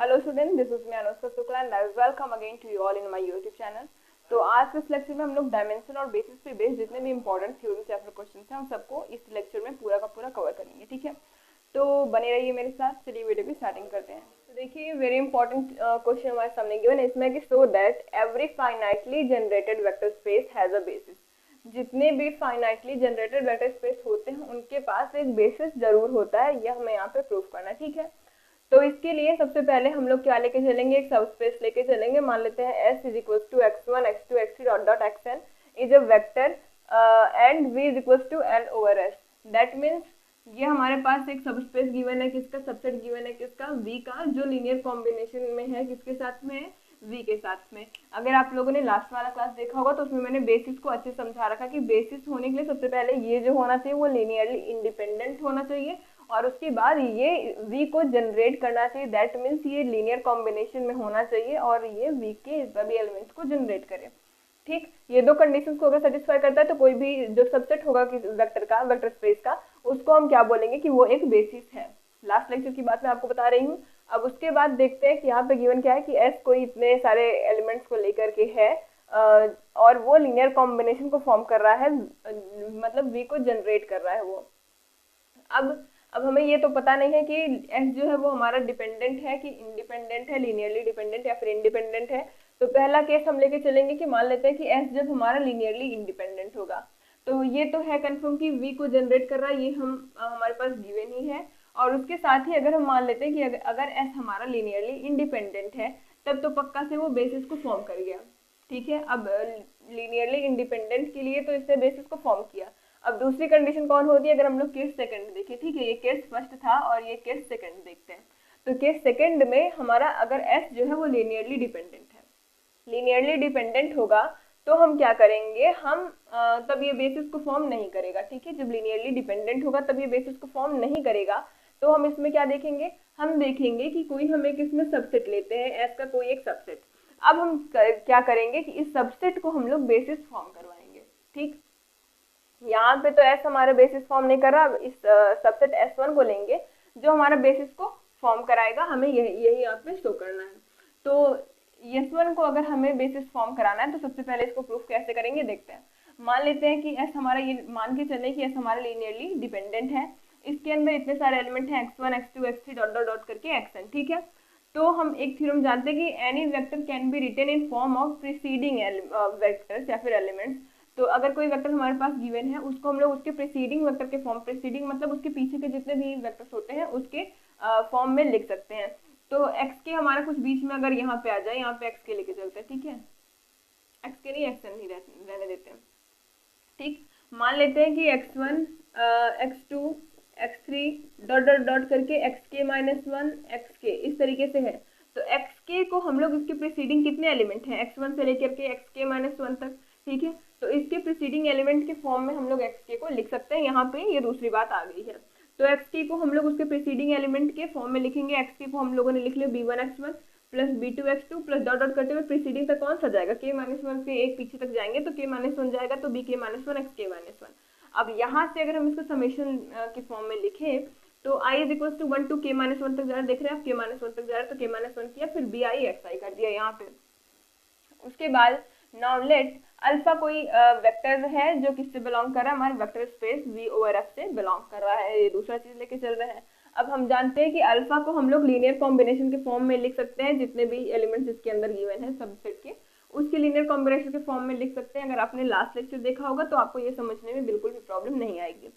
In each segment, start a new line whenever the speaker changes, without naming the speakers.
Hello student, this is me Anushka Shukla and I welcome again to you all in my YouTube channel. तो आज के इस lecture में हम लोग डायमेंशन और बेसिस पे बेस्ड जितने भी इंपॉर्टेंट थ्योरी चैप्टर क्वेश्चन हैं हम सबको इस लेक्चर में पूरा का पूरा कवर करेंगे। ठीक है, तो बने रहिए मेरे साथ। चलिए वीडियो की स्टार्टिंग करते हैं। तो देखिए, वेरी इंपॉर्टेंट क्वेश्चन हमारे सामने गिवन है इसमें कि so that every finitely generated vector space has a basis. जितने भी फाइनाइटली जनरेटेड वेक्टर स्पेस होते हैं उनके पास एक बेसिस जरूर होता है, यह हमें यहाँ पे प्रूव करना है। ठीक है, तो इसके लिए सबसे पहले हम लोग क्या लेके चलेंगे, एक सबस्पेस लेके चलेंगे। मान लेते हैं S is equal to x1 x2 x3 dot dot xn is a vector and V is equal to L over S। That means ये हमारे पास एक सबस्पेस गिवन है, किसका सबसेट गिवन है, किसका V का, जो लीनियर कॉम्बिनेशन में है, किसके साथ में है, V के साथ में। अगर आप लोगों ने लास्ट वाला क्लास देखा होगा तो उसमें मैंने बेसिस को अच्छे समझा रखा कि बेसिस होने के लिए सबसे पहले ये जो होना चाहिए वो लीनियरली इंडिपेंडेंट होना चाहिए और उसके बाद ये V को जनरेट करना चाहिए। दैट मीन्स ये लीनियर कॉम्बिनेशन में होना चाहिए और ये V के सभी एलिमेंट्स को जनरेट करे। ठीक, ये दो कंडीशंस को अगर सेटिस्फाई करता है तो कोई भी जो सबसेट होगा किसी वेक्टर का, वेक्टर स्पेस का, उसको हम क्या बोलेंगे कि वो एक बेसिस है। लास्ट लेक्चर की बात मैं आपको बता रही हूँ। अब उसके बाद देखते हैं कि यहाँ पे गिवन क्या है कि S कोई इतने सारे एलिमेंट्स को लेकर के है और वो लीनियर कॉम्बिनेशन को फॉर्म कर रहा है, मतलब V को जनरेट कर रहा है वो। अब हमें ये तो पता नहीं है कि S जो है वो हमारा डिपेंडेंट है कि इंडिपेंडेंट है, लीनियरली डिपेंडेंट या फिर इंडिपेंडेंट है। तो पहला केस हम लेके चलेंगे कि मान लेते हैं कि S जब हमारा लीनियरली इंडिपेंडेंट होगा, तो ये तो है कंफर्म कि V को जनरेट कर रहा है, ये हम हमारे पास गिवन ही है। और उसके साथ ही अगर हम मान लेते हैं कि अगर S हमारा लीनियरली इंडिपेंडेंट है तब तो पक्का से वो बेसिस को फॉर्म कर गया। ठीक है, अब लीनियरली इंडिपेंडेंट के लिए तो इसने बेसिस को फॉर्म किया। अब दूसरी कंडीशन कौन होती है, अगर हम लोग केस सेकंड देखें। ठीक है, ये केस फर्स्ट था और ये केस सेकंड देखते हैं। तो केस सेकंड में हमारा अगर S जो है वो लीनियरली डिपेंडेंट है, लीनियरली डिपेंडेंट होगा तो हम क्या करेंगे, हम तब ये बेसिस को फॉर्म नहीं करेगा। ठीक है, जब लीनियरली डिपेंडेंट होगा तब ये बेसिस को फॉर्म नहीं करेगा। तो हम इसमें क्या देखेंगे, हम देखेंगे कि कोई हम एक इसमें सबसेट लेते हैं, S का कोई एक सबसेट। अब हम क्या करेंगे कि इस सबसेट को हम लोग बेसिस फॉर्म करवाएंगे। ठीक, यहाँ पे तो S हमारा बेसिस फॉर्म नहीं कर रहा, इस सबसेट S1 को लेंगे जो हमारा बेसिस को फॉर्म कराएगा। हमें यही यहाँ पे शो करना है। तो S1 को अगर हमें बेसिस फॉर्म कराना है तो सबसे पहले इसको प्रूफ कैसे करेंगे देखते हैं। मान लेते हैं कि S हमारा, ये मान के चले कि S हमारा लीनियरली डिपेंडेंट है, इसके अंदर इतने सारे एलिमेंट हैं x1 x2 x3 dot dot dot करके xn। ठीक है, तो हम एक थ्योरम जानते हैं कि any vector can be written in form of preceding vectors या फिर एलिमेंट्स। तो अगर कोई वेक्टर हमारे पास गिवन है उसको हम लोग उसके प्रीसीडिंग वेक्टर के फॉर्म, प्रीसीडिंग मतलब उसके पीछे के जितने भी वेक्टर्स होते हैं उसके फॉर्म में लिख सकते हैं। तो एक्स के हमारा कुछ बीच में अगर यहाँ पे आ जाए, यहाँ पे एक्स के लेके चलते हैं। ठीक है, एक्स के नहीं एक्सएन ही रहने देते हैं। ठीक, मान लेते हैं कि x1 x2 x3 dot dot dot करके xk माइनस वन xk इस तरीके से है। तो xk को हम लोग इसके प्रीसीडिंग कितने एलिमेंट हैं, x1 से लेकर के xk माइनस वन तक। ठीक है, तो इसके प्रीसीडिंग एलिमेंट के फॉर्म में हम लोग xk को लिख सकते हैं। यहाँ पे ये दूसरी बात आ गई है। तो xk को हम लोग उसके प्रीसीडिंग एलिमेंट के फॉर्म में लिखेंगे। xk को हम लोगों ने लिख लिया b1 x1 plus b2 x2 plus dot dot करते हुए प्रीसीडिंग तक कौन सा जाएगा, k माइनस वन के एक पीछे तक जाएंगे तो k माइनस वन जाएगा, तो bk minus one xk minus one. अब यहाँ से अगर हम इसको समेशन के फॉर्म में लिखें तो i is equal to 1 to k minus one तक जा रहा है, देख रहे हैं आप, k माइनस वन तक जा रहा है तो k माइनस वन किया, फिर bi xi कर दिया यहाँ पे। उसके बाद नाउ लेट अल्फा कोई वेक्टर है जो किससे बिलोंग कर रहा है, हमारे vector space V over F से बिलोंग कर रहा है। ये दूसरा चीज लेके चल रहे हैं। अब हम जानते हैं कि अल्फा को हम लोग लीनियर कॉम्बिनेशन के फॉर्म में लिख सकते हैं, जितने भी एलिमेंट्स इसके अंदर गिवन है सबसेट के उसके लीनियर कॉम्बिनेशन के फॉर्म में लिख सकते हैं। अगर आपने लास्ट लेक्चर देखा होगा तो आपको ये समझने में बिल्कुल भी प्रॉब्लम नहीं आएगी।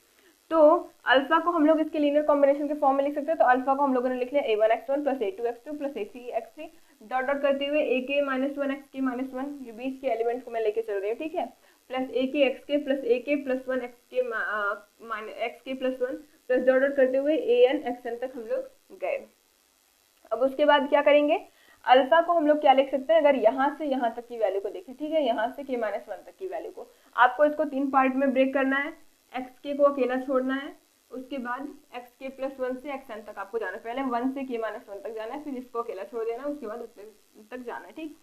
तो अल्फा को हम लोग इसके लीनियर कॉम्बिनेशन के फॉर्म में लिख सकते हैं। तो अल्फा को हम लोगों ने लिख लिया a1 x1 plus a2 x2 plus a3 x3 dot dot करते हुए ak minus one xk minus one, ये बीच के एलिमेंट्स को मैं लेके चल रही हूँ। ठीक है, plus ak xk plus ak plus one xk plus one plus dot dot करते हुए an xn तक हम लोग गए। अब उसके बाद क्या करेंगे, अल्फा को हम लोग क्या लिख सकते हैं, अगर यहाँ से यहाँ तक की वैल्यू को देखें। ठीक है, यहाँ से k माइनस वन तक की वैल्यू को आपको इसको तीन पार्ट में ब्रेक करना है। xk को अकेला छोड़ना है, उसके बाद xk प्लस वन से xn तक आपको जाना है, पहले 1 से k माइनस वन तक जाना है, फिर इसको अकेला छोड़ देना है, उसके बाद उस तक जाना है। ठीक,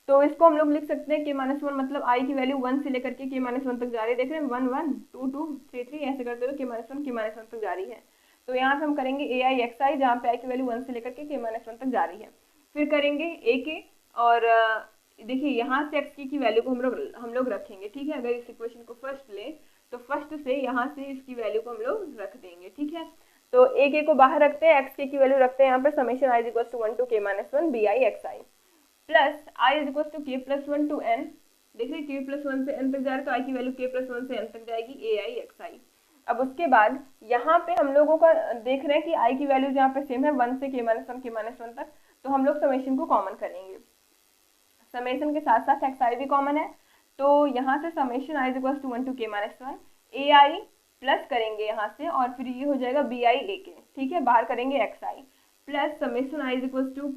तो इसको हम लोग लिख सकते हैं k माइनस वन मतलब i की वैल्यू 1 से लेकर के k माइनस वन तक जा रही है, देख रहे हैं 1 1 2 2 3 3 ऐसे करते हुए k माइनस वन तक जा रही है। तो यहाँ पे हम करेंगे ai xi जहाँ पे i की वैल्यू 1 से लेकर के k माइनस वन तक जा रही है। फिर करेंगे ए के, और देखिए यहाँ से एक्स की वैल्यू को हम लोग रखेंगे, ठीक है। अगर इस इक्वेशन को फर्स्ट ले तो फर्स्ट से यहाँ से इसकी वैल्यू को हम लोग रख देंगे, ठीक है। तो ए के को बाहर रखते हैं, एक्स के की वैल्यू रखते हैं यहाँ पर summation I is equal to 1 to k - 1 bi xi plus I is equal to k + 1 to n। देखिए k + 1 से n तक जा रहा है तो आई की वैल्यू k + 1 से n तक जाएगी ai xi। अब उसके बाद यहाँ पे हम लोगों का देख रहे हैं कि आई की वैल्यूज यहाँ पे सेम है 1 से k - 1 तक, तो हम लोग समेशन को कॉमन करेंगे। समेशन के साथ साथ xi भी कॉमन है, तो यहाँ से summation I is equal to 1 to k - 1 ai plus करेंगे यहाँ से, और फिर ये हो जाएगा bi ak, ठीक है। बाहर करेंगे xi plus summation I is equal to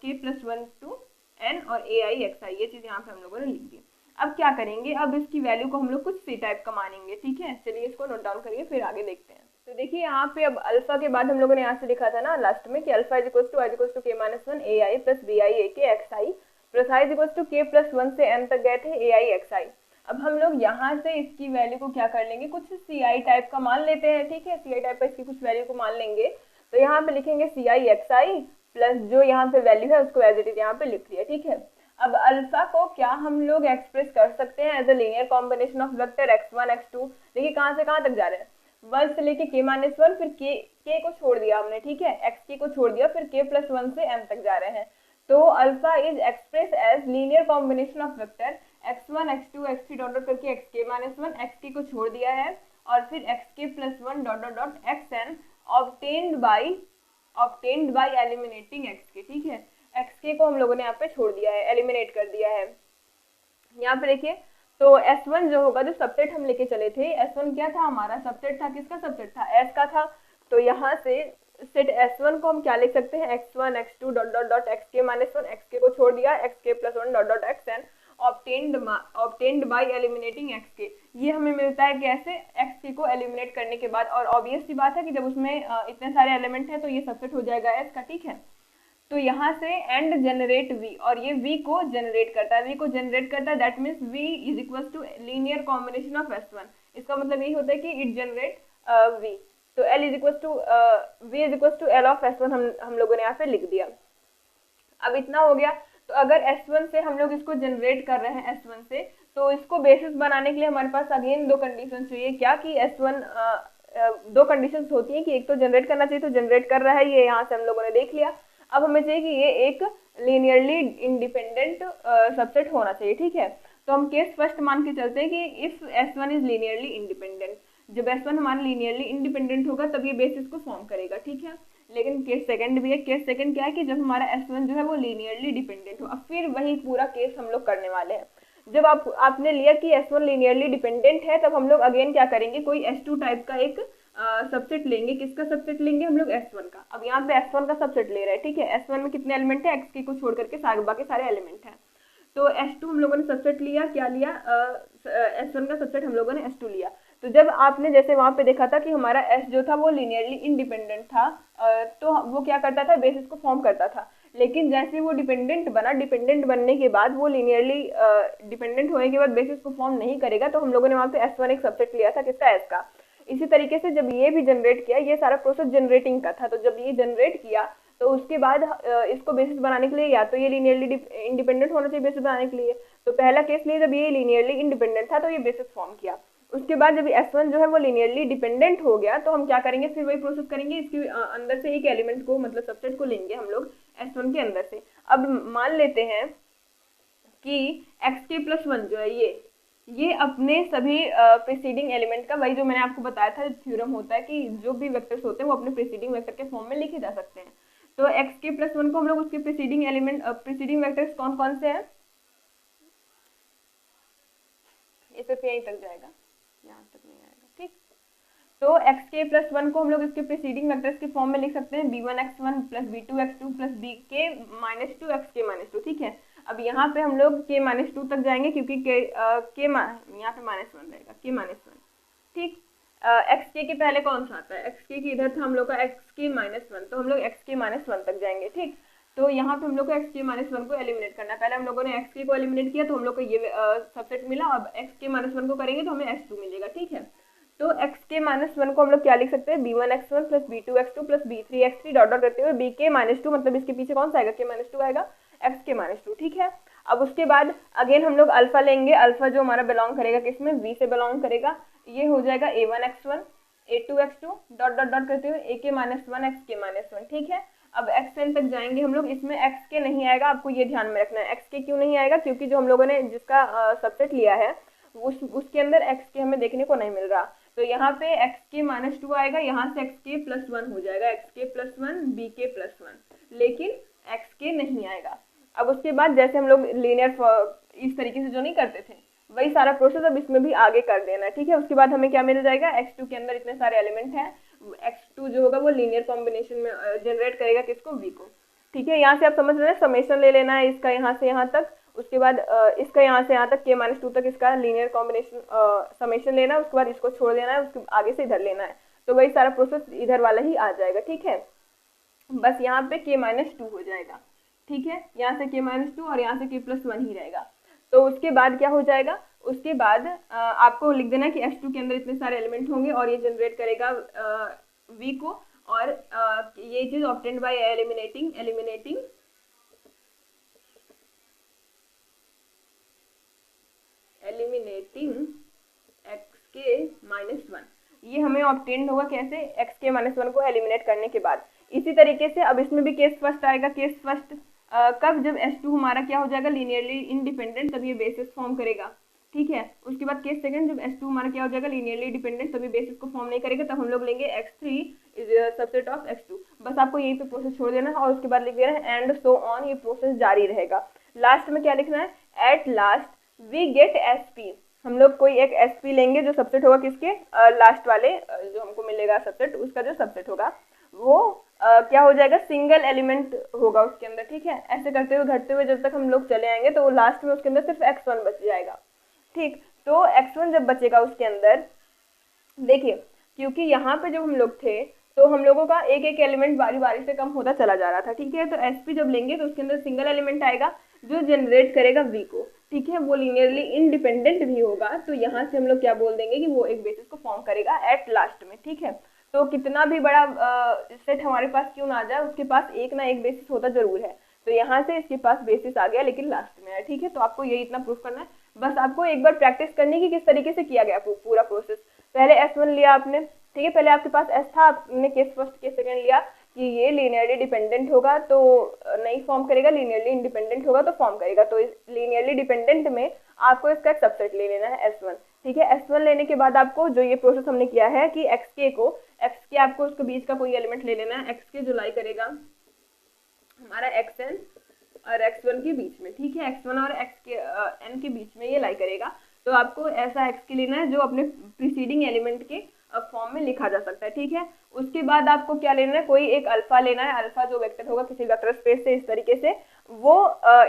k + 1 to n और ai xi, ये चीज़ यहाँ पे हम लोगों ने लिख दी। अब क्या करेंगे, अब इसकी वैल्यू को हम लोग कुछ सी टाइप का मानेंगे, ठीक है। चलिए इसको नोट डाउन करिए, फिर आगे देखते हैं। तो देखिए यहाँ पे अब अल्फा के बाद हम लोगों ने यहाँ से लिखा था ना लास्ट में कि alpha is equal to I is equal to k - 1 ai plus bi ak xi plus I is equal to k + 1 से n तक गए थे ai xi। अब हम लोग यहाँ से इसकी वैल्यू को क्या कर लेंगे, कुछ सी आई टाइप का मान लेते हैं, ठीक है। सी आई टाइप का इसकी कुछ वैल्यू को मान लेंगे, तो यहाँ पे लिखेंगे सी आई एक्स आई प्लस जो यहाँ पे वैल्यू है उसको एज इट इज यहाँ पे लिख लिया, ठीक है। अब अल्फा को क्या हम लोग एक्सप्रेस कर सकते हैं as a linear combination of vector x1 x2। देखिए कहाँ से कहाँ तक जा रहे हैं, 1 से लेके k - 1, फिर k को छोड़ दिया हमने, ठीक है, x को छोड़ दिया, फिर k + 1 से n तक जा रहे हैं। तो alpha is express as linear combination of vector x1 x2 x3 dot dot करके xk - 1 xk को छोड़ दिया है, और फिर xk + 1 dot dot dot xn obtained by eliminating xk, ठीक है। xk को हम लोगों ने यहाँ पे छोड़ दिया है, एलिमिनेट कर दिया है। यहाँ पे देखिए तो S1 जो होगा, जो सबसेट हम लेके चले थे, S1 क्या था हमारा सबसेट था, किसका सबसेट था, S का था। तो यहाँ से सेट S1 को हम क्या लिख सकते हैं, x1 x2 dot dot dot xk - 1 xk को छोड़ दिया, xk + 1 dot dot xn obtained by eliminating xk। ये हमें मिलता है कैसे, xk को एलिमिनेट करने के बाद, और ऑब्वियस सी बात है कि जब उसमें इतने सारे एलिमेंट हैं तो ये सबसेट हो जाएगा S का, ठीक है। तो यहाँ से एंड जनरेट v, और ये v को जनरेट करता है, v को जनरेट करता है, that means v is equal to linear combination of S1। इसका मतलब यही होता है कि इट जनरेट v। तो L is equal to v is equal to L of S1 हम लोगों ने यहाँ पे लिख दिया। अब इतना हो गया, तो अगर S1 से हम लोग इसको जनरेट कर रहे हैं S1 से, तो इसको बेसिस बनाने के लिए हमारे पास अगेन दो कंडीशन चाहिए, क्या कि S1 दो कंडीशंस होती हैं कि एक तो जनरेट करना चाहिए, तो जनरेट कर रहा है, ये यहाँ से हम लोगों ने देख लिया। अब हमें चाहिए कि ये एक लीनियरली इंडिपेंडेंट सबसेट होना चाहिए, ठीक है। तो हम केस फर्स्ट मान के चलते हैं कि if S1 is linearly independent, जब S1 हमारा लीनियरली इंडिपेंडेंट होगा तब ये बेसिस को फॉर्म करेगा, ठीक है। लेकिन केस सेकंड भी है, केस सेकंड क्या है कि जब हमारा S1 जो है वो लीनियरली डिपेंडेंट हो। अब फिर वही पूरा केस हम लोग करने वाले हैं। जब आपने लिया कि S1 लीनियरली डिपेंडेंट है, तब हम लोग अगेन क्या करेंगे, कोई S2 टाइप का एक सबसेट लेंगे। किसका सबसेट लेंगे हम लोग, S1 का। अब यहाँ पे S1 का सबसेट ले रहे हैं, ठीक है। S1 में कितने एलिमेंट है, xk को छोड़ करके बाकी सारे एलिमेंट हैं। तो S2 हम लोगों ने सबसेट लिया, क्या लिया, S1 का सबसेट हम लोगों ने S2 लिया। तो जब आपने जैसे वहां पे देखा था कि हमारा S जो था वो लीनियरली इंडिपेंडेंट था, तो वो क्या करता था, बेसिस को फॉर्म करता था। लेकिन जैसे वो डिपेंडेंट बना, डिपेंडेंट बनने के बाद वो लीनियरली डिपेंडेंट होने के बाद बेसिस को फॉर्म नहीं करेगा, तो हम लोगों ने वहां पे S1 एक सबसेट लिया था, किसका, S का। इसी तरीके से जब ये भी जनरेट किया, ये सारा प्रोसेस जनरेटिंग का था, तो जब ये जनरेट किया तो उसके बाद इसको बेसिस बनाने के लिए या तो ये लीनियरली इंडिपेंडेंट होना चाहिए बेसिस बनाने के लिए। तो पहला केस लिए जब ये लीनियरली इंडिपेंडेंट था तो ये बेसिस फॉर्म किया। उसके बाद जब S1 जो है वो लीनियरली डिपेंडेंट हो गया, तो हम क्या करेंगे, फिर वही प्रोसेस करेंगे, इसके अंदर से एक एलिमेंट को, मतलब सबसेट को लेंगे हम लोग S1 के अंदर से। अब मान लेते हैं कि xk + 1 जो है ये अपने सभी प्रीसीडिंग एलिमेंट का, वही जो मैंने आपको बताया था थ्योरम होता है कि जो भी वेक्टर्स होते हैं वो अपने प्रीसीडिंग वेक्टर के फॉर्म में लिखे जा सकते हैं। तो xk + 1 को हम लोग उसके प्रीसीडिंग एलिमेंट, प्रीसीडिंग वेक्टर्स कौन कौन से हैं, ये सिर्फ यहीं तक जाएगा, यहाँ तक नहीं आएगा, ठीक। तो xk + 1 को हम लोग इसके प्रीसीडिंग वेक्टर्स के फॉर्म में लिख सकते हैं, b1x1 + b2x2 + bk - 2 xk - 2, ठीक है। अब यहाँ पे हम लोग k - 2 तक जाएंगे, क्योंकि यहाँ पे -1 रहेगा, k - 1, ठीक। xk के पहले कौन सा आता है, xk की इधर था हम लोग का xk - 1, तो हम लोग xk - 1 तक जाएंगे, ठीक। तो यहाँ पे हम लोग को xk - 1 को एलिमिनेट करना है। पहले हम लोगों ने xk को एलिमिनेट किया तो हम लोग को ये सबसेट मिला। अब xk - 1 को करेंगे तो हमें S2 मिलेगा, ठीक है। तो एक्स के माइनस वन को हम लोग क्या लिख सकते हैं, b1x1 plus b2x2 plus b3x3 dot dot करते हुए b के माइनस टू, मतलब इसके पीछे कौन सा आएगा, के माइनस टू आएगा, एक्स के माइनस टू, ठीक है। अब उसके बाद अगेन हम लोग अल्फा लेंगे, अल्फा जो हमारा बिलोंग करेगा किसमें, v से बिलोंग करेगा, ये हो जाएगा a1x1 a2x2 dot dot dot करते हुए a के माइनस वन एक्स के माइनस वन, ठीक है। अब xn तक जाएंगे हम लोग, इसमें x के नहीं आएगा, आपको ये ध्यान में रखना है। x के क्यों नहीं आएगा, क्योंकि जो हम लोगों ने जिसका सबसेट लिया है उसके अंदर x के हमें देखने को नहीं मिल रहा, तो यहाँ पे x के माइनस टू आएगा, यहाँ से x के प्लस वन हो जाएगा, x के प्लस वन b के प्लस वन, लेकिन x के नहीं आएगा। अब उसके बाद जैसे हम लोग लीनियर इस तरीके से जो नहीं करते थे वही सारा प्रोसेस अब इसमें भी आगे कर देना, ठीक है। उसके बाद हमें क्या मिल जाएगा, x2 के अंदर इतने सारे एलिमेंट हैं, x2 जो होगा वो लीनियर कॉम्बिनेशन में जनरेट करेगा किसको, v को, ठीक है। यहाँ से आप समझ रहे हैं, समेशन ले लेना है इसका यहाँ से यहाँ तक, उसके बाद इसका यहाँ से यहाँ तक के माइनस टू तक इसका लीनियर कॉम्बिनेशन समेशन लेना है, उसके बाद इसको छोड़ देना है, उसके आगे से इधर लेना है, तो वही सारा प्रोसेस इधर वाला ही आ जाएगा, ठीक है। बस यहाँ पे के माइनस टू हो जाएगा, ठीक है, यहाँ से के माइनस टू और यहाँ से के प्लस वन ही रहेगा। तो उसके बाद क्या हो जाएगा, उसके बाद आपको लिख देना कि H2 के अंदर इतने सारे एलिमेंट होंगे और ये जनरेट करेगा V को, और ये चीज ऑब्टेन्ड बाय एलिमिनेटिंग x के माइनस वन, ये हमें ऑब्टेन्ड होगा कैसे, x के माइनस वन को एलिमिनेट करने के बाद। इसी तरीके से अब इसमें भी केस फर्स्ट आएगा, केस फर्स्ट कब, जब H2 हमारा क्या हो जाएगा, लीनियरली इंडिपेंडेंट, तब ये बेसिस फॉर्म करेगा, ठीक है। उसके बाद केस सेकंड, जब H2 हमारा क्या हो जाएगा, लीनियरली डिपेंडेंट, तभी बेसिस को फॉर्म नहीं करेगा, तब हम लोग लेंगे x3 is subset of x2। बस आपको यहीं पे प्रोसेस छोड़ देना है और उसके बाद लिख देना है एंड सो ऑन, ये प्रोसेस जारी रहेगा। लास्ट में क्या लिखना है, at last we get sp, हम लोग कोई एक sp लेंगे जो सबसेट होगा किसके, लास्ट वाले जो हमको मिलेगा सबसेट, उसका जो सबसेट होगा वो क्या हो जाएगा, सिंगल एलिमेंट होगा उसके अंदर, ठीक है। ऐसे करते हुए घटते हुए जब तक हम लोग चले आएंगे तो लास्ट में उसके अंदर सिर्फ x1 बच जाएगा, ठीक। तो x1 जब बचेगा उसके अंदर, देखिए क्योंकि यहाँ पे जब हम लोग थे तो हम लोगों का एक एक एलिमेंट बारी बारी से कम होता चला जा रहा था, ठीक है। तो sp जब लेंगे तो उसके अंदर सिंगल एलिमेंट आएगा जो जनरेट करेगा v को, ठीक है, वो लीनियरली इंडिपेंडेंट भी होगा, तो यहाँ से हम लोग क्या बोल देंगे कि वो एक बेसिस को फॉर्म करेगा एट लास्ट में, ठीक है। तो कितना भी बड़ा सेट हमारे पास क्यों ना आ जाए, उसके पास एक ना एक बेसिस होता जरूर है, तो यहाँ से इसके पास बेसिस आ गया लेकिन लास्ट में है, ठीक है। तो आपको यही इतना प्रूफ करना है, बस आपको एक बार प्रैक्टिस करनी की किस तरीके से किया गया पूरा प्रोसेस। पहले S1 लिया आपने, ठीक है, पहले आपके पास S था, आपने केस फर्स्ट केस सेकंड लिया कि ये लीनियरली डिपेंडेंट होगा तो नहीं फॉर्म करेगा, लीनियरली इंडिपेंडेंट होगा तो फॉर्म करेगा। तो इस लीनियरली डिपेंडेंट में आपको इसका एक सबसेट ले लेना है S1, ठीक है। S1 लेने के बाद आपको जो ये प्रोसेस हमने किया है कि XK आपको उसके बीच का कोई एलिमेंट ले लेना है, XK जो लाई करेगा हमारा XN और X1 के बीच में, ठीक है, X1 और N के बीच में ये लाई करेगा, तो आपको ऐसा XK लेना है जो अपने प्रीसीडिंग एलिमेंट के फॉर्म में लिखा जा सकता है, ठीक है। उसके बाद आपको क्या लेना है, कोई एक अल्फा लेना है, अल्फा जो वेक्टर होगा किसी वेक्टर स्पेस से, इस तरीके से वो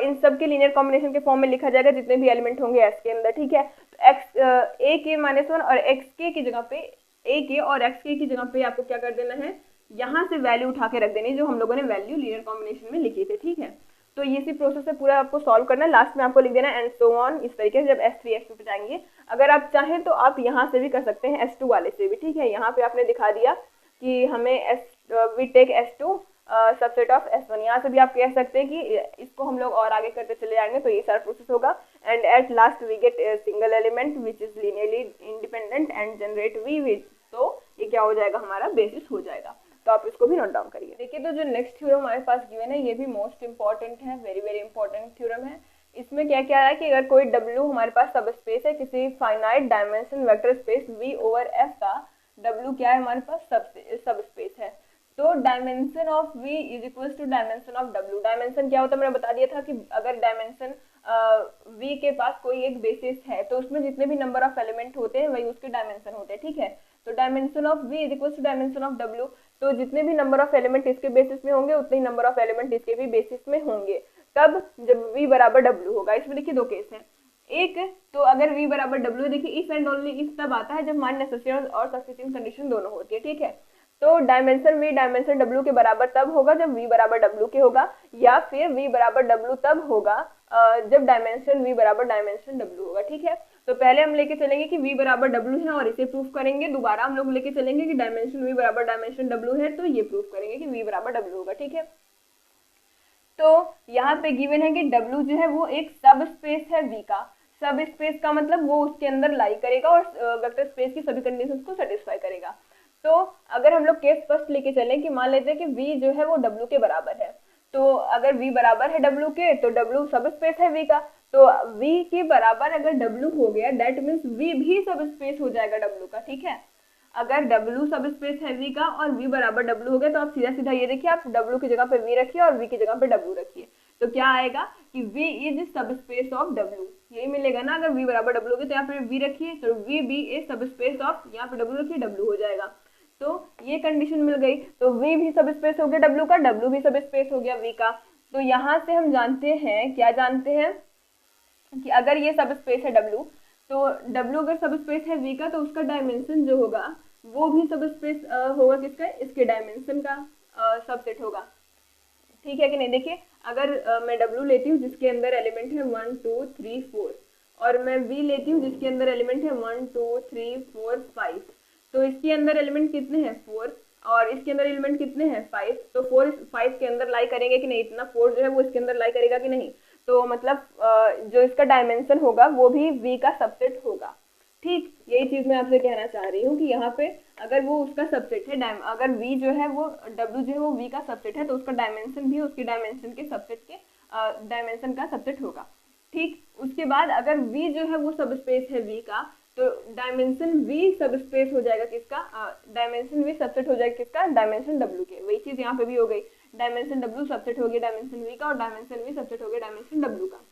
इन सब के लीनियर कॉम्बिनेशन के फॉर्म में लिखा जाएगा जितने भी एलिमेंट होंगे S के अंदर, ठीक है। तो A के माइनस वन और XK की जगह पे A के और XK की जगह पे आपको क्या कर देना है, यहाँ से वैल्यू उठा के रख देनी जो हम लोगों ने वैल्यू लीनियर कॉम्बिनेशन में लिखी थी, ठीक है। तो ये इसी प्रोसेस से पूरा आपको सॉल्व करना है, लास्ट में आपको लिख देना है एंड सो ऑन, इस तरीके से जब S3 S2 पे जाएंगे। अगर आप चाहें तो आप यहाँ से भी कर सकते हैं, S2 वाले से भी, ठीक है। यहाँ पे आपने दिखा दिया कि हमें we take S2 subset of S1, यहाँ से भी आप कह सकते हैं कि इसको हम लोग और आगे करते चले जाएंगे तो ये सारा प्रोसेस होगा and at last we get single element which is linearly independent and generate v, तो ये क्या हो जाएगा, हमारा बेसिस हो जाएगा। तो आप इसको भी नोट डाउन करिए। देखिए तो जो नेक्स्ट थ्योरम हमारे पास गिवन है ये भी मोस्ट इंपॉर्टेंट है, वेरी वेरी इंपॉर्टेंट थ्योरम है। इसमें क्या क्या है कि अगर कोई W हमारे पास सब स्पेस है किसी finite dimension vector space V over F का, W क्या है हमारे पास सब स्पेस है, तो dimension of V is equal to dimension of W। Dimension क्या होता है मैंने बता दिया था कि अगर डायमेंशन V के पास कोई एक बेसिस है तो उसमें जितने भी नंबर ऑफ एलिमेंट होते हैं वही उसके डायमेंशन होते हैं, ठीक है। तो dimension of V is equal to dimension of W, तो जितने भी नंबर ऑफ एलिमेंट इसके बेसिस में होंगे उतने ही नंबर ऑफ एलिमेंट इसके भी बेसिस में होंगे, तब जब V बराबर W होगा। इसमें देखिए दो केस हैं, एक तो अगर V बराबर W, देखिए इफ एंड ओनली इफ तब आता है जब हमारी नेसेसरी और सफिशिएंट कंडीशन दोनों होती है, ठीक है। तो डायमेंशन V डायमेंशन W के बराबर तब होगा जब V बराबर W के होगा, या फिर V बराबर W तब होगा जब डायमेंशन V बराबर डायमेंशन W होगा, ठीक है। तो पहले हम लेके चलेंगे कि v बराबर w है और इसे प्रूफ करेंगे, दोबारा हम लोग लेके चलेंगे कि डायमेंशन v बराबर डायमेंशन w है, तो ये प्रूफ करेंगे कि v बराबर w होगा। ठीक है, तो यहाँ पे गिवन है कि w जो है वो एक सब स्पेस है v का। सब स्पेस का मतलब वो उसके अंदर लाई करेगा और वेक्टर स्पेस की सभी कंडीशंस को सेटिस्फाई करेगा। तो अगर हम लोग केस फर्स्ट लेके चलें कि मान लेते हैं कि v जो है वो w के बराबर है, तो अगर v बराबर है w के तो w सब स्पेस है v का, तो v के बराबर अगर w हो गया दैट मीन्स v भी सब स्पेस हो जाएगा w का। ठीक है, अगर w सब स्पेस है v का और v बराबर w हो गया तो आप सीधा सीधा ये देखिए, आप w की जगह पे v रखिए और v की जगह पे w रखिए, तो क्या आएगा कि v इज सब स्पेस ऑफ w, यही मिलेगा ना। अगर v बराबर w हो गया तो यहाँ पे v रखिए, तो v भी इज सब स्पेस ऑफ, यहाँ पे w रखिए, w हो जाएगा। तो ये कंडीशन मिल गई, तो v भी सब स्पेस हो गया w का, w भी सब स्पेस हो गया v का। तो यहाँ से हम जानते हैं, क्या जानते हैं कि अगर ये सब स्पेस है w, तो w अगर सब स्पेस है v का तो उसका डायमेंशन जो होगा वो भी सब स्पेस होगा किसका, इसके डायमेंशन का सबसेट होगा। ठीक है कि नहीं, देखिए अगर मैं w लेती हूँ जिसके अंदर एलिमेंट है 1 2 3 4 और मैं v लेती हूँ जिसके अंदर एलिमेंट है 1 2 3 4 5, तो इसके अंदर एलिमेंट कितने हैं 4 और इसके अंदर एलिमेंट कितने हैं 5, तो 4 5 के अंदर लाई करेंगे कि नहीं, इतना 4 जो है वो इसके अंदर लाई करेगा कि नहीं, तो मतलब जो इसका डायमेंशन होगा वो भी v का सबसेट होगा। ठीक, यही चीज मैं आपसे कहना चाह रही हूँ कि यहाँ पे अगर वो उसका सबसेट है, अगर v जो है वो w जो है वो v का सबसेट है, तो उसका डायमेंशन भी उसके डायमेंशन के सबसेट के डायमेंशन का सबसेट होगा। ठीक, उसके बाद अगर v जो है वो सब स्पेस है v का, तो डायमेंशन v सब स्पेस हो जाएगा किसका, डायमेंशन v सबसेट हो जाएगा किसका, डायमेंशन w के। वही चीज यहाँ पे भी हो गई, डायमेंशन w सबसेट हो गया डायमेंशन v का और डायमेंशन v सबसेट हो गया डायमेंशन w का।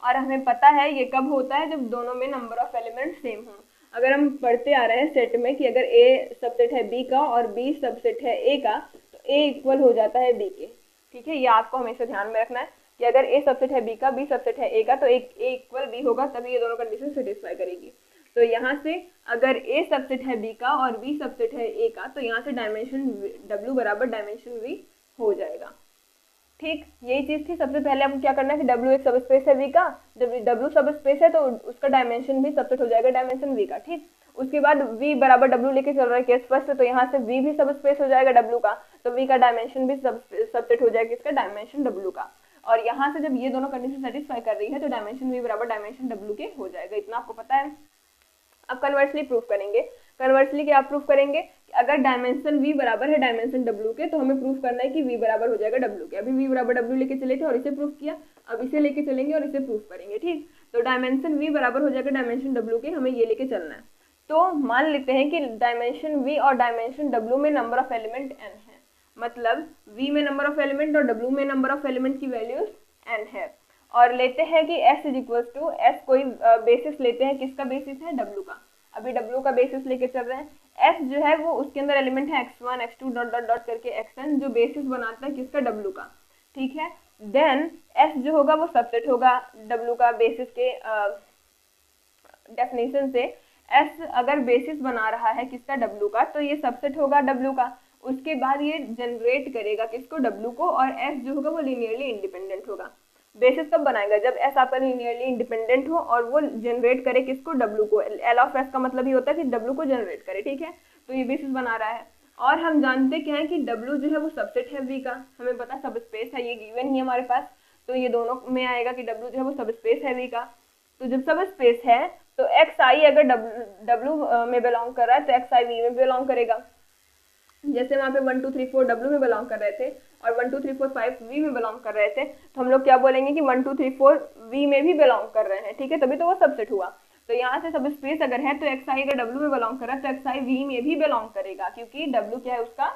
और हमें पता है ये कब होता है, जब दोनों में नंबर ऑफ एलिमेंट सेम हो। अगर हम पढ़ते आ रहे हैं सेट में कि अगर a सबसेट है b का और b सबसेट है a का, तो a इक्वल हो जाता है b के। ठीक है, ये आपको हमेशा ध्यान में रखना है कि अगर a सबसेट है b का, b सबसेट है a का, तो a इक्वल b होगा, तभी ये दोनों कंडीशन सेटिस्फाई करेगी। तो यहाँ से अगर a सबसेट है b का और b सबसेट है a का, तो यहाँ से डायमेंशन w बराबर डायमेंशन v हो जाएगा। ठीक, यही चीज थी। सबसे पहले हम क्या करना है कि w एक सब स्पेस है v का, जब w सब स्पेस है तो उसका डायमेंशन भी सबसेट हो जाएगा डायमेंशन v का। ठीक, उसके बाद v बराबर w लेके चल रहा है केस फर्स्ट, तो यहाँ से v भी सब स्पेस हो जाएगा w का, तो v का डायमेंशन भी सबसेट हो जाएगा इसका डायमेंशन w का। और यहाँ से जब ये दोनों कंडीशन सेटिस्फाई कर रही है तो डायमेंशन v बराबर डायमेंशन w के हो जाएगा, इतना आपको पता है। अब कन्वर्सली प्रूफ करेंगे। कन्वर्सली क्या प्रूफ करेंगे कि अगर डायमेंशन v बराबर है डायमेंशन w के, तो हमें प्रूफ करना है कि v बराबर हो जाएगा w के। अभी v बराबर w लेके चले थे और इसे प्रूफ किया, अब इसे लेके चलेंगे और इसे प्रूफ करेंगे। ठीक, तो डायमेंशन v बराबर हो जाएगा डायमेंशन w के, हमें ये लेके चलना है। तो मान लेते हैं कि डायमेंशन v और डायमेंशन w में नंबर ऑफ एलिमेंट n है, मतलब v में नंबर ऑफ एलिमेंट और w में नंबर ऑफ एलिमेंट की वैल्यूज n है, और लेते हैं कि s is equal to s कोई बेसिस लेते हैं, किसका बेसिस है w का, अभी w का बेसिस लेके चल रहे हैं। s जो है वो उसके अंदर एलिमेंट है x1 x2 dot dot dot करके xn, जो बेसिस बनाता है किसका w का। ठीक है, देन s जो होगा वो सबसेट होगा w का बेसिस के डेफिनेशन से। s अगर बेसिस बना रहा है किसका w का, तो ये सबसेट होगा w का। उसके बाद ये जनरेट करेगा किसको, w को, और s जो होगा वो लीनियरली इंडिपेंडेंट होगा। बेसिस कब बनाएगा, जब s आपका लीनियरली इंडिपेंडेंट हो और वो जनरेट करे किसको, w को। एल ऑफ s का मतलब ही होता है कि w को जनरेट करे। ठीक है, तो ये बेसिस बना रहा है। और हम जानते क्या है कि w जो है वो सबसेट है v का, हमें पता सब स्पेस है, ये गिवन ही हमारे पास, तो ये दोनों में आएगा कि w जो है वो सब स्पेस है v का। तो जब सब स्पेस है तो xi अगर w में बिलोंग कर रहा है तो xi v में बिलोंग करेगा। जैसे वहाँ पे 1 2 3 4 w में बिलोंग कर रहे थे और 1 2 3 4 5 v में बिलोंग कर रहे थे, तो हम लोग क्या बोलेंगे कि 1 2 3 4 v में भी बिलोंग कर रहे हैं। ठीक है, तभी तो वो सबसेट हुआ। तो यहाँ से सब स्पेस अगर है तो xi अगर w में बिलोंग कर रहा है तो xi v में भी बिलोंग करेगा, क्योंकि w क्या है उसका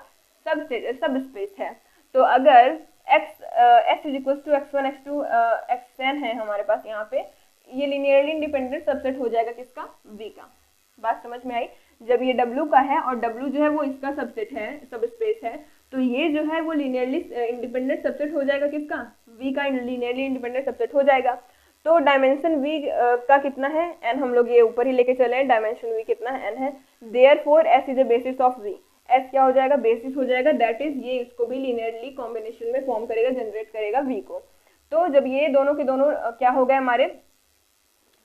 सब स्पेस है। तो अगर s is equal to x1 x2 xn है हमारे पास, यहाँ पे ये लिनियरली इंडिपेंडेंट सबसेट हो जाएगा किसका, v का। बात समझ में आई। जब ये w का है और w जो है वो इसका सबसेट है, सब स्पेस है, तो ये जो है वो लिनियरली इंडिपेंडेंट सबसेट हो जाएगा किसका, v का लिनियरली इंडिपेंडेंट सबसेट हो जाएगा। तो डायमेंशन v का कितना है, n, हम लोग ये ऊपर ही लेके चले, डायमेंशन v कितना है, n है। Therefore s is the basis of v, s क्या हो जाएगा, बेसिस हो जाएगा, दैट इज ये इसको भी लिनियरली कॉम्बिनेशन में फॉर्म करेगा, जनरेट करेगा v को। तो जब ये दोनों के दोनों क्या हो गए हमारे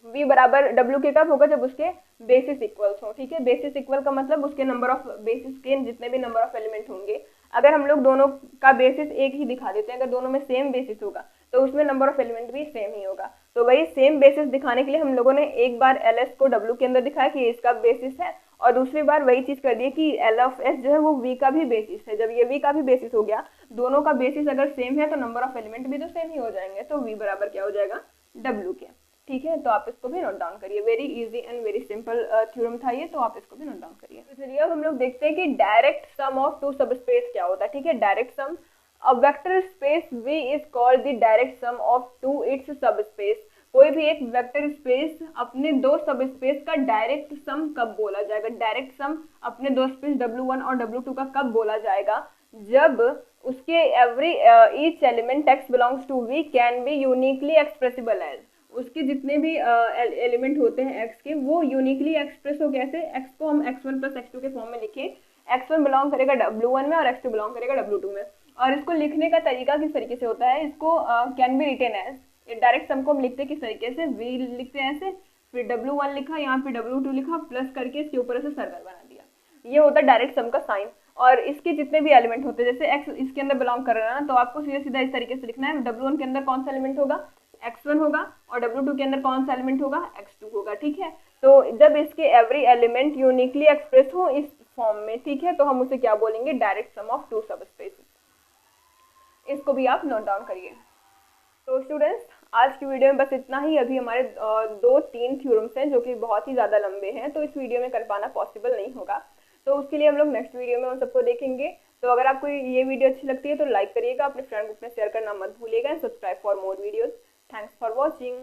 v बराबर w के कब होगा, जब उसके बेसिस इक्वल्स हो। ठीक है, बेसिस इक्वल का मतलब उसके नंबर ऑफ बेसिस के जितने भी नंबर ऑफ एलिमेंट होंगे, अगर हम लोग दोनों का बेसिस एक ही दिखा देते हैं, अगर दोनों में सेम बेसिस होगा तो उसमें नंबर ऑफ एलिमेंट भी सेम ही होगा। तो वही सेम बेसिस दिखाने के लिए हम लोगों ने एक बार एल एस को डब्ल्यू के अंदर दिखाया कि इसका बेसिस है, और दूसरी बार वही चीज कर दी कि एल ऑफ एस जो है वो वी का भी बेसिस है। जब ये वी का भी बेसिस हो गया, दोनों का बेसिस अगर सेम है तो नंबर ऑफ एलिमेंट भी तो सेम ही हो जाएंगे, तो वी बराबर क्या हो जाएगा, डब्ल्यू के। ठीक है, तो आप इसको भी नोट डाउन करिए। Very easy and very simple theorem था ये, तो आप इसको भी नोट डाउन करिए। तो चलिए अब हम लोग देखते हैं कि direct sum of two subspace क्या होता है। ठीक है, direct sum, a vector space V is called the direct sum of two its subspace. कोई भी एक वेक्टर स्पेस अपने दो सबस्पेस का डायरेक्ट सम कब बोला जाएगा, डायरेक्ट सम अपने दो स्पेस W1 और W2 का कब बोला जाएगा, जब उसके every each element x belongs to V can be uniquely expressible as, उसके जितने भी एलिमेंट होते हैं x के वो यूनिकली एक्सप्रेस हो। कैसे, x को हम x1 प्लस x2 के फॉर्म में लिखें, x1 बिलोंग करेगा W1 में और x2 बिलोंग करेगा W2 में। और इसको लिखने का तरीका किस तरीके से होता है, इसको can be written as, direct sum को हम लिखते हैं किस तरीके से, v लिखते हैं ऐसे, फिर W1 लिखा, यहाँ पे W2 लिखा, प्लस करके इसके ऊपर ऐसे सर्कल बना दिया, ये होता है डायरेक्ट सम का साइन। और इसके जितने भी एलिमेंट होते हैं, जैसे x इसके अंदर बिलोंग कर रहा है ना, तो आपको सीधा सीधा इस तरीके से लिखना है, W1 के अंदर कौन सा एलिमेंट होगा, x1 होगा, और W2 के अंदर कौन सा एलिमेंट होगा, x2 होगा। ठीक है, तो जब इसके एवरी एलिमेंट यूनिकली एक्सप्रेस हो इस फॉर्म में, ठीक है, तो हम उसे क्या बोलेंगे, direct sum of two subspaces. इसको भी आप नोट डाउन करिए। तो स्टूडेंट्स, आज की वीडियो में बस इतना ही। अभी हमारे 2-3 थ्योरम्स हैं जो कि बहुत ही ज़्यादा लंबे हैं, तो इस वीडियो में कर पाना पॉसिबल नहीं होगा, तो उसके लिए हम लोग नेक्स्ट वीडियो में उन सबको देखेंगे। तो अगर आपको ये वीडियो अच्छी लगती है तो लाइक करिएगा, अपने फ्रेंड ग्रुप में शेयर करना मत भूलिएगा, subscribe for more videos. Thanks for watching.